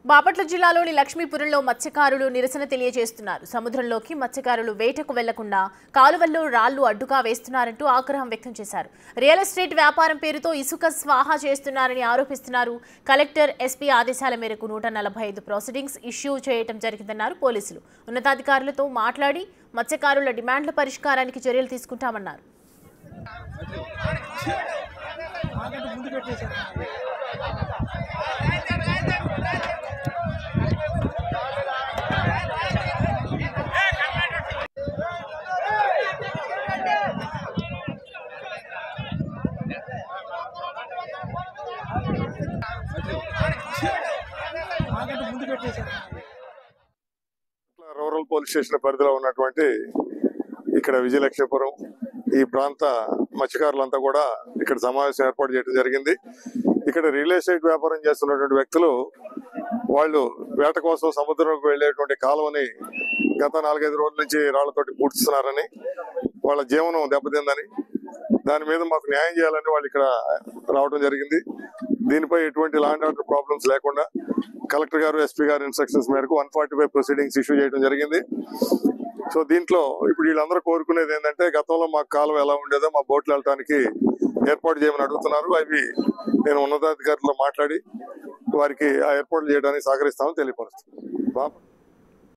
బాపట్ల జిల్లాలోని లక్ష్మీపురంలో మత్స్యకారులు నిరసన తెలియజేస్తున్నారు. సముద్రంలోకి మత్స్యకారులు వేటకు వెళ్లకుండా కాలువల్లో రాళ్లు అడ్డుగా వేస్తున్నారంటూ ఆగ్రహం వ్యక్తం చేశారు. రియల్ ఎస్టేట్ వ్యాపారం పేరుతో ఇసుక స్వాహా చేస్తున్నారని ఆరోపిస్తున్నారు. కలెక్టర్, ఎస్పీ ఆదేశాల మేరకు 145 ప్రొసీడింగ్స్ ఇష్యూ చేయడం జరిగిందన్నారు పోలీసులు. ఉన్నతాధికారులతో మాట్లాడి మత్స్యకారుల డిమాండ్ల పరిష్కారానికి చర్యలు తీసుకుంటామన్నారు. రూరల్ పోలీస్ స్టేషన్ పరిధిలో ఉన్నటువంటి ఇక్కడ విజయలక్ష్మీపురం ఈ ప్రాంత మత్స్యకారులంతా కూడా ఇక్కడ సమావేశం ఏర్పాటు చేయడం జరిగింది. ఇక్కడ రియల్ ఎస్టేట్ వ్యాపారం చేస్తున్నటువంటి వ్యక్తులు వాళ్ళు వేట కోసం సముద్రంలోకి వెళ్లేటువంటి కాలువని గత 4-5 రోజుల నుంచి రాళ్లతోటి పూడ్చుతున్నారని, వాళ్ళ జీవనం దెబ్బతిందని, దాని మీద మాకు న్యాయం చేయాలని వాళ్ళు ఇక్కడ రావడం జరిగింది. దీనిపై ఎటువంటి లా అండ్ ఆర్డర్ ప్రాబ్లమ్స్ లేకుండా కలెక్టర్ గారు, ఎస్పీ గారు ఇన్స్ట్రక్షన్స్ మేరకు 145 ప్రొసీడింగ్స్ ఇష్యూ చేయడం జరిగింది. సో దీంట్లో ఇప్పుడు వీళ్ళందరూ కోరుకునేది ఏంటంటే, గతంలో మాకు కాలువ ఎలా ఉండేదో మా బోట్లు వెళ్ళడానికి ఏర్పాటు చేయమని అడుగుతున్నారు. అవి నేను ఉన్నతాధికారులతో మాట్లాడి వారికి ఆ ఏర్పాట్లు చేయడానికి సహకరిస్తామని తెలియపరుస్తున్నాను.